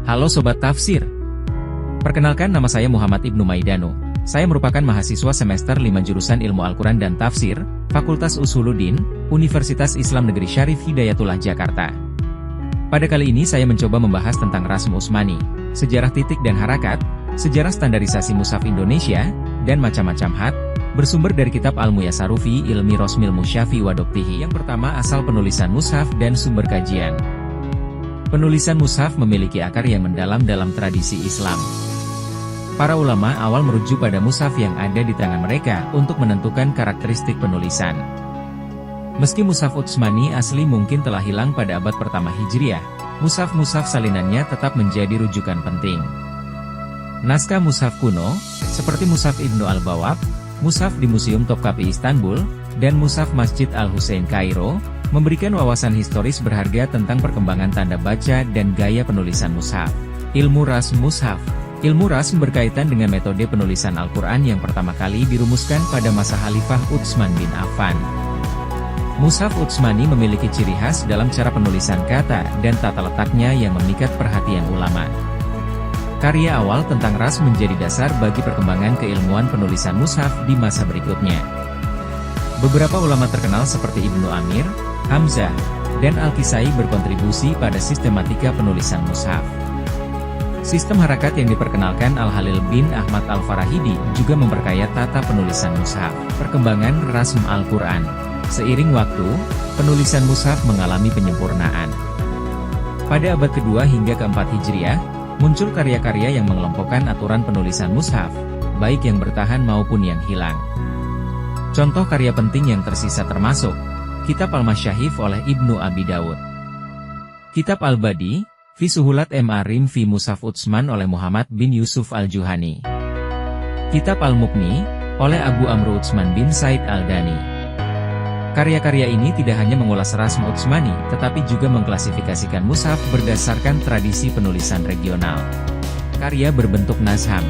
Halo Sobat Tafsir. Perkenalkan, nama saya Muhammad Ibnu Maidanu. Saya merupakan mahasiswa semester 5 jurusan Ilmu Al-Quran dan Tafsir, Fakultas Usuluddin, Universitas Islam Negeri Syarif Hidayatullah Jakarta. Pada kali ini saya mencoba membahas tentang Rasm Utsmani, sejarah titik dan harakat, sejarah standarisasi mushaf Indonesia, dan macam-macam hat, bersumber dari kitab Al-Muyasaru fi Ilmi Rasmil Mushaffi wa Dabtihi. Yang pertama, asal penulisan mushaf dan sumber kajian. Penulisan mushaf memiliki akar yang mendalam dalam tradisi Islam. Para ulama awal merujuk pada mushaf yang ada di tangan mereka untuk menentukan karakteristik penulisan. Meski mushaf Utsmani asli mungkin telah hilang pada abad pertama Hijriah, mushaf-mushaf salinannya tetap menjadi rujukan penting. Naskah mushaf kuno, seperti mushaf Ibnu Al-Bawab, mushaf di Museum Topkapi Istanbul, dan mushaf Masjid Al-Husain Kairo, memberikan wawasan historis berharga tentang perkembangan tanda baca dan gaya penulisan mushaf. Ilmu Rasm Mushaf. Ilmu Rasm berkaitan dengan metode penulisan Al-Quran yang pertama kali dirumuskan pada masa Khalifah Utsman bin Affan. Mushaf Utsmani memiliki ciri khas dalam cara penulisan kata dan tata letaknya yang memikat perhatian ulama. Karya awal tentang rasm menjadi dasar bagi perkembangan keilmuan penulisan mushaf di masa berikutnya. Beberapa ulama terkenal seperti Ibnu Amir, Hamzah, dan Al-Kisai berkontribusi pada sistematika penulisan mushaf. Sistem harakat yang diperkenalkan Al-Halil bin Ahmad Al-Farahidi juga memperkaya tata penulisan mushaf. Perkembangan Rasm Al-Quran. Seiring waktu, penulisan mushaf mengalami penyempurnaan. Pada abad kedua hingga keempat Hijriah, muncul karya-karya yang mengelompokkan aturan penulisan mushaf, baik yang bertahan maupun yang hilang. Contoh karya penting yang tersisa termasuk Kitab Al-Masyahif oleh Ibnu Abi Dawud, Kitab Al-Badi, fi Suhulat Ma'arim fi Mushaf Utsman oleh Muhammad bin Yusuf Al-Juhani, Kitab Al-Muqni, oleh Abu Amr Utsman bin Said Al-Dani. Karya-karya ini tidak hanya mengulas rasm Utsmani, tetapi juga mengklasifikasikan mushaf berdasarkan tradisi penulisan regional. Karya berbentuk nazham.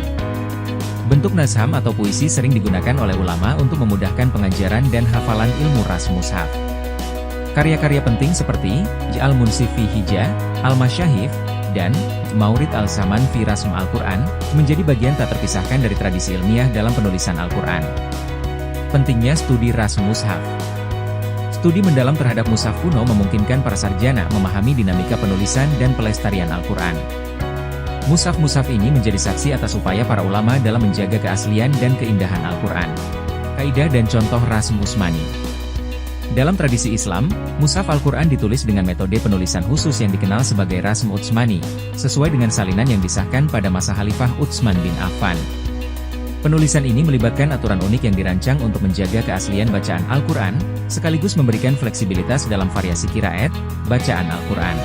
Bentuk nazham atau puisi sering digunakan oleh ulama untuk memudahkan pengajaran dan hafalan ilmu rasm mushaf. Karya-karya penting seperti Al-Munsif fi Hijah, Al-Masyahif, dan Maurid Al-Zaman fi Rasm Al-Quran, menjadi bagian tak terpisahkan dari tradisi ilmiah dalam penulisan Al-Quran. Pentingnya studi rasm mushaf. Studi mendalam terhadap mushaf kuno memungkinkan para sarjana memahami dinamika penulisan dan pelestarian Al-Quran. Mushaf-mushaf ini menjadi saksi atas upaya para ulama dalam menjaga keaslian dan keindahan Al-Quran. Kaidah dan contoh Rasm Utsmani. Dalam tradisi Islam, mushaf Al-Quran ditulis dengan metode penulisan khusus yang dikenal sebagai Rasm Utsmani, sesuai dengan salinan yang disahkan pada masa Khalifah Utsman bin Affan. Penulisan ini melibatkan aturan unik yang dirancang untuk menjaga keaslian bacaan Al-Quran, sekaligus memberikan fleksibilitas dalam variasi qiraat, bacaan Al-Quran.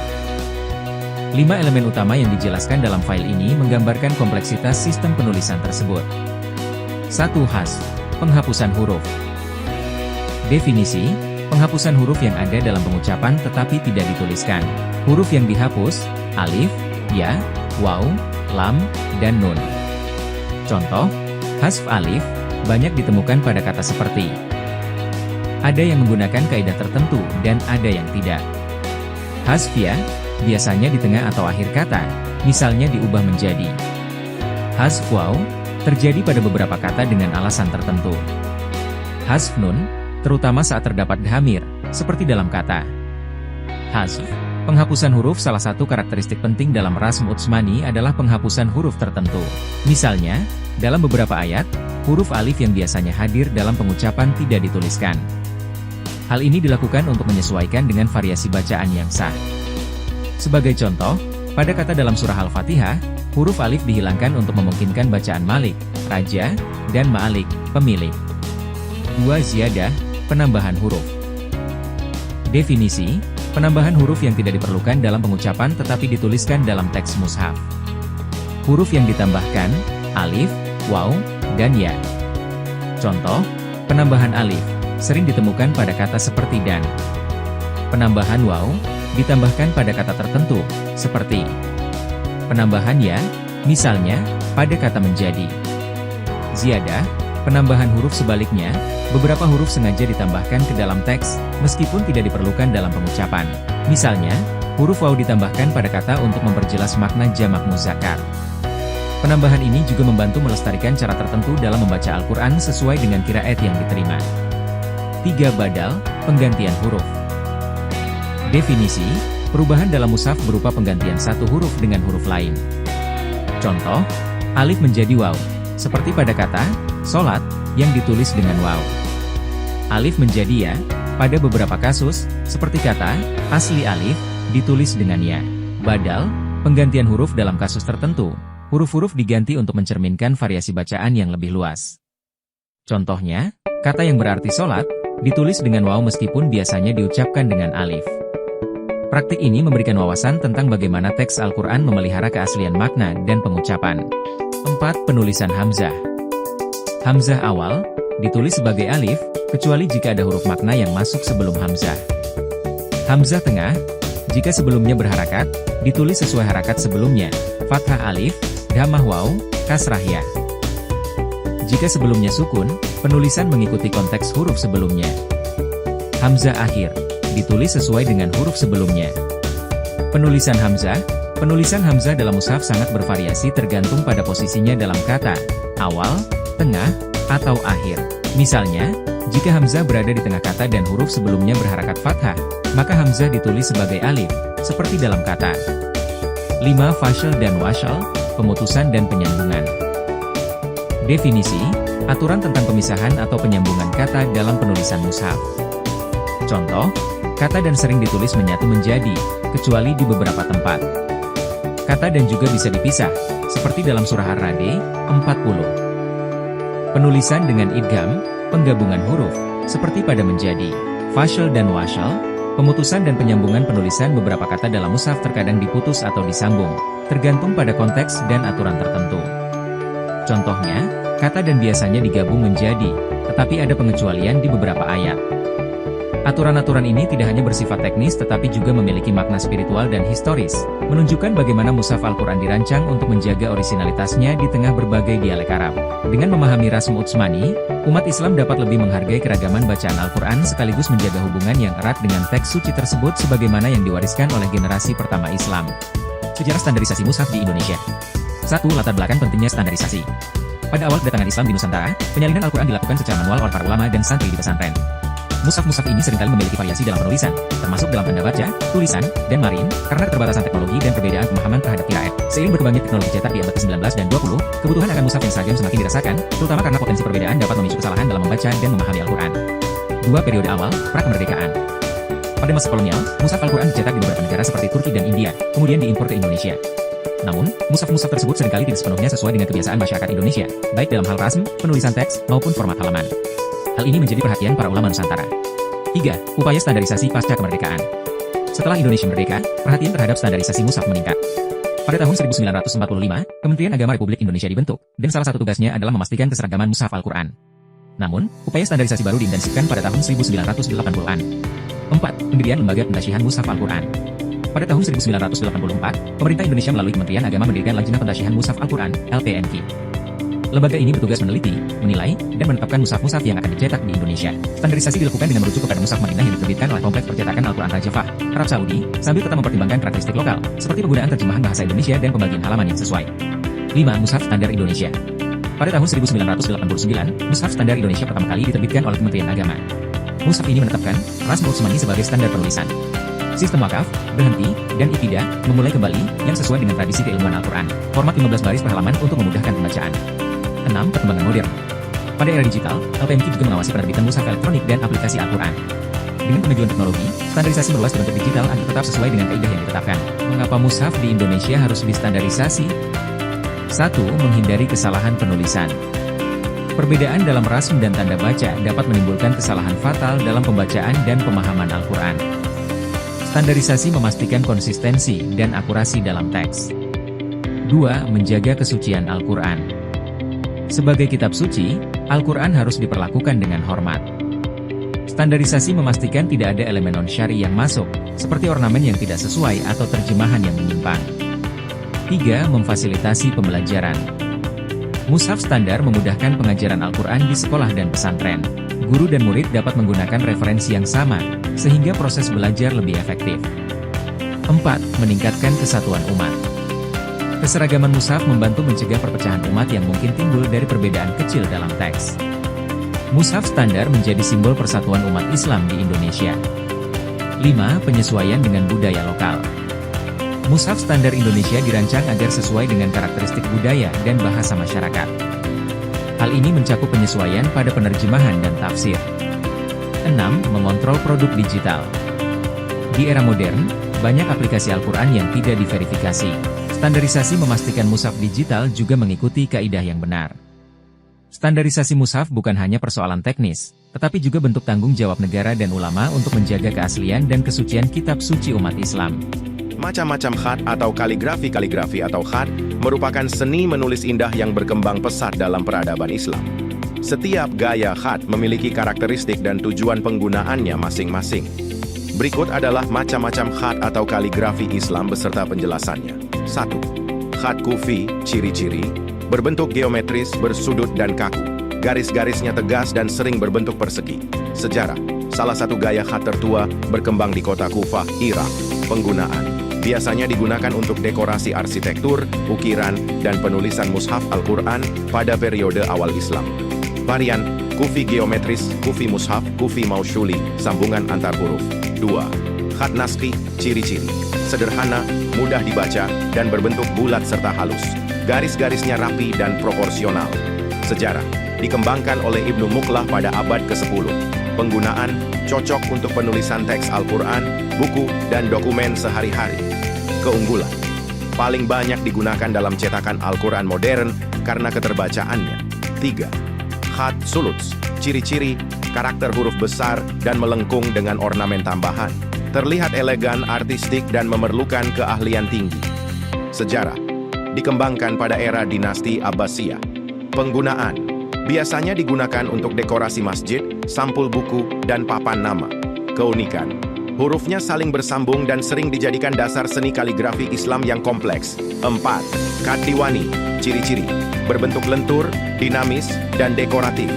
5 elemen utama yang dijelaskan dalam file ini menggambarkan kompleksitas sistem penulisan tersebut. 1. Hasf, penghapusan huruf. Definisi, penghapusan huruf yang ada dalam pengucapan tetapi tidak dituliskan. Huruf yang dihapus, alif, ya, waw, lam, dan nun. Contoh, hasf alif, banyak ditemukan pada kata seperti. Ada yang menggunakan kaidah tertentu dan ada yang tidak. Hasf ya, biasanya di tengah atau akhir kata, misalnya diubah menjadi. Hasf waw, terjadi pada beberapa kata dengan alasan tertentu. Hasf nun, terutama saat terdapat dhamir, seperti dalam kata. Hasf, penghapusan huruf. Salah satu karakteristik penting dalam Rasm Utsmani adalah penghapusan huruf tertentu. Misalnya, dalam beberapa ayat, huruf alif yang biasanya hadir dalam pengucapan tidak dituliskan. Hal ini dilakukan untuk menyesuaikan dengan variasi bacaan yang sah. Sebagai contoh, pada kata dalam surah Al-Fatihah, huruf alif dihilangkan untuk memungkinkan bacaan Malik, Raja, dan Ma'alik, pemilik. 2. Ziyadah, penambahan huruf. Definisi, penambahan huruf yang tidak diperlukan dalam pengucapan tetapi dituliskan dalam teks mushaf. Huruf yang ditambahkan, alif, waw, dan ya. Contoh, penambahan alif, sering ditemukan pada kata seperti dan. Penambahan waw, ditambahkan pada kata tertentu, seperti penambahan ya, misalnya, pada kata menjadi. Ziyadah, penambahan huruf. Sebaliknya, beberapa huruf sengaja ditambahkan ke dalam teks, meskipun tidak diperlukan dalam pengucapan. Misalnya, Huruf waw ditambahkan pada kata untuk memperjelas makna jamak muzakkar. Penambahan ini juga membantu melestarikan cara tertentu dalam membaca Al-Quran sesuai dengan qiraat yang diterima. 3. Badal, penggantian huruf. Definisi, perubahan dalam mushaf berupa penggantian satu huruf dengan huruf lain. Contoh, alif menjadi waw, seperti pada kata, sholat, yang ditulis dengan waw. Alif menjadi ya, pada beberapa kasus, seperti kata, asli alif, ditulis dengan ya. Badal, penggantian huruf dalam kasus tertentu, huruf-huruf diganti untuk mencerminkan variasi bacaan yang lebih luas. Contohnya, kata yang berarti sholat, ditulis dengan waw meskipun biasanya diucapkan dengan alif. Praktik ini memberikan wawasan tentang bagaimana teks Al-Quran memelihara keaslian makna dan pengucapan. 4. Penulisan hamzah. Hamzah awal, ditulis sebagai alif, kecuali jika ada huruf makna yang masuk sebelum hamzah. Hamzah tengah, jika sebelumnya berharakat, ditulis sesuai harakat sebelumnya, fathah alif, dhammah waw, kasrah ya. Jika sebelumnya sukun, penulisan mengikuti konteks huruf sebelumnya. Hamzah akhir, ditulis sesuai dengan huruf sebelumnya. Penulisan hamzah dalam mushaf sangat bervariasi tergantung pada posisinya dalam kata, awal, tengah, atau akhir. Misalnya, jika hamzah berada di tengah kata dan huruf sebelumnya berharakat fathah, maka hamzah ditulis sebagai alif, seperti dalam kata. 5. Fasl dan wasl, pemutusan dan penyambungan. Definisi, aturan tentang pemisahan atau penyambungan kata dalam penulisan mushaf. Contoh, kata dan sering ditulis menyatu menjadi, kecuali di beberapa tempat. Kata dan juga bisa dipisah, seperti dalam surah Ar-Ra'd 40. Penulisan dengan idgham, penggabungan huruf, seperti pada menjadi. Fasl dan wasl, pemutusan dan penyambungan penulisan beberapa kata dalam mushaf terkadang diputus atau disambung, tergantung pada konteks dan aturan tertentu. Contohnya, kata dan biasanya digabung menjadi, tetapi ada pengecualian di beberapa ayat. Aturan-aturan ini tidak hanya bersifat teknis tetapi juga memiliki makna spiritual dan historis, menunjukkan bagaimana mushaf Al-Quran dirancang untuk menjaga orisinalitasnya di tengah berbagai dialek Arab. Dengan memahami Rasm Utsmani, umat Islam dapat lebih menghargai keragaman bacaan Al-Quran sekaligus menjaga hubungan yang erat dengan teks suci tersebut sebagaimana yang diwariskan oleh generasi pertama Islam. Sejarah standarisasi mushaf di Indonesia. 1. Latar belakang pentingnya standarisasi. Pada awal kedatangan Islam di Nusantara, penyalinan Al-Quran dilakukan secara manual oleh para ulama dan santri di pesantren. Mushaf-mushaf ini seringkali memiliki variasi dalam penulisan, termasuk dalam tanda baca, tulisan, dan marin, karena keterbatasan teknologi dan perbedaan pemahaman terhadap qiraat. Seiring berkembangnya teknologi cetak di abad ke-19 dan 20, kebutuhan akan mushaf yang seragam semakin dirasakan, terutama karena potensi perbedaan dapat memicu kesalahan dalam membaca dan memahami Al-Quran. 2. Periode awal, pra-kemerdekaan. Pada masa kolonial, mushaf Al-Quran dicetak di beberapa negara seperti Turki dan India, kemudian diimpor ke Indonesia. Namun, mushaf-mushaf tersebut seringkali tidak sepenuhnya sesuai dengan kebiasaan masyarakat Indonesia, baik dalam hal rasm, penulisan teks, maupun format halaman. Hal ini menjadi perhatian para ulama Nusantara. 3. Upaya standarisasi pasca kemerdekaan. Setelah Indonesia merdeka, perhatian terhadap standarisasi mushaf meningkat. Pada tahun 1945, Kementerian Agama Republik Indonesia dibentuk, dan salah satu tugasnya adalah memastikan keseragaman mushaf Al-Quran. Namun, upaya standarisasi baru diintensifkan pada tahun 1980-an. 4. Pendirian Lembaga Pentasyihan Mushaf Al-Quran. Pada tahun 1984, pemerintah Indonesia melalui Kementerian Agama mendirikan Lajnah Pentasyihan Mushaf Al-Quran, LPNQ. Lembaga ini bertugas meneliti, menilai, dan menetapkan mushaf-mushaf yang akan dicetak di Indonesia. Standarisasi dilakukan dengan merujuk kepada mushaf Madinah yang diterbitkan oleh Kompleks Percetakan Al-Quran Raja Fahd, Arab Saudi, sambil tetap mempertimbangkan karakteristik lokal, seperti penggunaan terjemahan bahasa Indonesia dan pembagian halaman yang sesuai. 5. Mushaf Standar Indonesia. Pada tahun 1989, Mushaf Standar Indonesia pertama kali diterbitkan oleh Kementerian Agama. Mushaf ini menetapkan Rasm Utsmani sebagai standar penulisan. Sistem wakaf, berhenti, dan iktida memulai kembali yang sesuai dengan tradisi keilmuan Al-Quran. Format 15 baris per halaman untuk memudahkan pembacaan. 6. Perkembangan modern. Pada era digital, LPNQ juga mengawasi penerbitan mushaf elektronik dan aplikasi Al-Quran. Dengan kemajuan teknologi, standarisasi meluas ke bentuk digital agar tetap sesuai dengan kaidah yang ditetapkan. Mengapa mushaf di Indonesia harus distandarisasi? 1. Menghindari kesalahan penulisan. Perbedaan dalam rasm dan tanda baca dapat menimbulkan kesalahan fatal dalam pembacaan dan pemahaman Al-Quran. Standarisasi memastikan konsistensi dan akurasi dalam teks. 2. Menjaga kesucian Al-Quran. Sebagai kitab suci, Al-Quran harus diperlakukan dengan hormat. Standarisasi memastikan tidak ada elemen non-syari yang masuk, seperti ornamen yang tidak sesuai atau terjemahan yang menyimpang. 3. Memfasilitasi pembelajaran. Mushaf standar memudahkan pengajaran Al-Quran di sekolah dan pesantren. Guru dan murid dapat menggunakan referensi yang sama, sehingga proses belajar lebih efektif. 4. 4. Meningkatkan kesatuan umat. Keseragaman mushaf membantu mencegah perpecahan umat yang mungkin timbul dari perbedaan kecil dalam teks. Mushaf standar menjadi simbol persatuan umat Islam di Indonesia. 5. Penyesuaian dengan budaya lokal. Mushaf standar Indonesia dirancang agar sesuai dengan karakteristik budaya dan bahasa masyarakat. Hal ini mencakup penyesuaian pada penerjemahan dan tafsir. 6. Mengontrol produk digital. Di era modern, banyak aplikasi Al-Quran yang tidak diverifikasi. Standarisasi memastikan mushaf digital juga mengikuti kaidah yang benar. Standarisasi mushaf bukan hanya persoalan teknis, tetapi juga bentuk tanggung jawab negara dan ulama untuk menjaga keaslian dan kesucian kitab suci umat Islam. Macam-macam khat atau kaligrafi atau khat merupakan seni menulis indah yang berkembang pesat dalam peradaban Islam. Setiap gaya khat memiliki karakteristik dan tujuan penggunaannya masing-masing. Berikut adalah macam-macam khat atau kaligrafi Islam beserta penjelasannya. 1. Khat kufi, ciri-ciri, berbentuk geometris, bersudut dan kaku. Garis-garisnya tegas dan sering berbentuk persegi. Sejarah, salah satu gaya khat tertua berkembang di kota Kufah, Irak. Penggunaan biasanya digunakan untuk dekorasi arsitektur, ukiran, dan penulisan mushaf Al-Quran pada periode awal Islam. Varian, kufi geometris, kufi mushaf, kufi mausyuli, sambungan antar huruf. 2. Khat naskhi, ciri-ciri, sederhana, mudah dibaca, dan berbentuk bulat serta halus. Garis-garisnya rapi dan proporsional. Sejarah, dikembangkan oleh Ibnu Muqlah pada abad ke-10. Penggunaan, cocok untuk penulisan teks Al-Quran, buku, dan dokumen sehari-hari. Keunggulan, paling banyak digunakan dalam cetakan Al-Quran modern karena keterbacaannya. 3. Khat suluts, ciri-ciri, karakter huruf besar dan melengkung dengan ornamen tambahan. Terlihat elegan, artistik, dan memerlukan keahlian tinggi. Sejarah, dikembangkan pada era dinasti Abbasiyah. Penggunaan, biasanya digunakan untuk dekorasi masjid, sampul buku, dan papan nama. Keunikan, hurufnya saling bersambung dan sering dijadikan dasar seni kaligrafi Islam yang kompleks. 4. Khat diwani, ciri-ciri, berbentuk lentur, dinamis, dan dekoratif.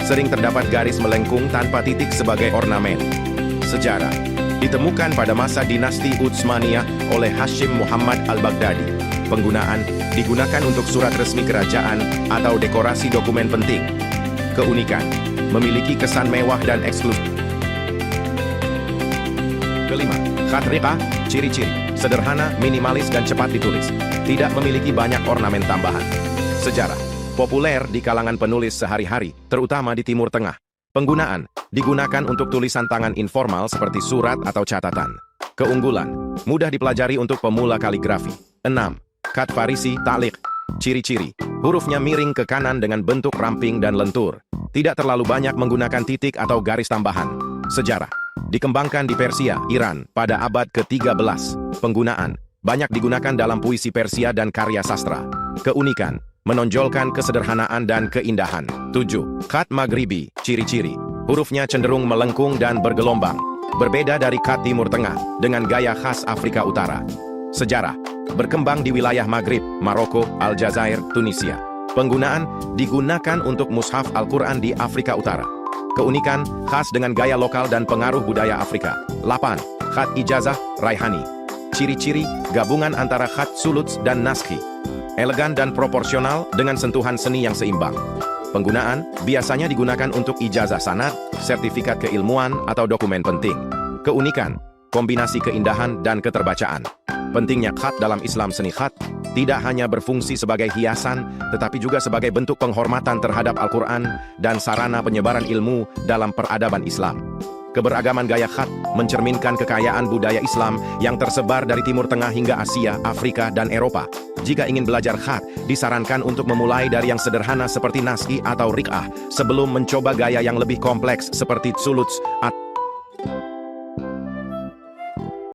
Sering terdapat garis melengkung tanpa titik sebagai ornamen. Sejarah, ditemukan pada masa dinasti Utsmaniyah oleh Hashim Muhammad al-Baghdadi. Penggunaan, digunakan untuk surat resmi kerajaan atau dekorasi dokumen penting. Keunikan, memiliki kesan mewah dan eksklusif. Kelima, khat riqah, ciri-ciri, sederhana, minimalis dan cepat ditulis. Tidak memiliki banyak ornamen tambahan. Sejarah, populer di kalangan penulis sehari-hari, terutama di Timur Tengah. Penggunaan, digunakan untuk tulisan tangan informal seperti surat atau catatan. Keunggulan, mudah dipelajari untuk pemula kaligrafi. 6. Khat farisi, ta'liq, ciri-ciri, hurufnya miring ke kanan dengan bentuk ramping dan lentur. Tidak terlalu banyak menggunakan titik atau garis tambahan. Sejarah, dikembangkan di Persia, Iran, pada abad ke-13. Penggunaan, banyak digunakan dalam puisi Persia dan karya sastra. Keunikan, menonjolkan kesederhanaan dan keindahan. 7. Khat maghribi, ciri-ciri, hurufnya cenderung melengkung dan bergelombang. Berbeda dari khat Timur Tengah, dengan gaya khas Afrika Utara. Sejarah, berkembang di wilayah Maghrib, Maroko, Aljazair, Tunisia. Penggunaan, digunakan untuk mushaf Al-Quran di Afrika Utara. Keunikan, khas dengan gaya lokal dan pengaruh budaya Afrika. 8. Khat ijazah, raihani, ciri-ciri, gabungan antara khat suluts dan naskhi. Elegan dan proporsional dengan sentuhan seni yang seimbang. Penggunaan, biasanya digunakan untuk ijazah sanad, sertifikat keilmuan, atau dokumen penting. Keunikan, kombinasi keindahan dan keterbacaan. Pentingnya khat dalam Islam. Seni khat tidak hanya berfungsi sebagai hiasan, tetapi juga sebagai bentuk penghormatan terhadap Al-Quran dan sarana penyebaran ilmu dalam peradaban Islam. Keberagaman gaya khat mencerminkan kekayaan budaya Islam yang tersebar dari Timur Tengah hingga Asia, Afrika, dan Eropa. Jika ingin belajar khat, disarankan untuk memulai dari yang sederhana seperti naskhi atau riqah, sebelum mencoba gaya yang lebih kompleks seperti suluts atau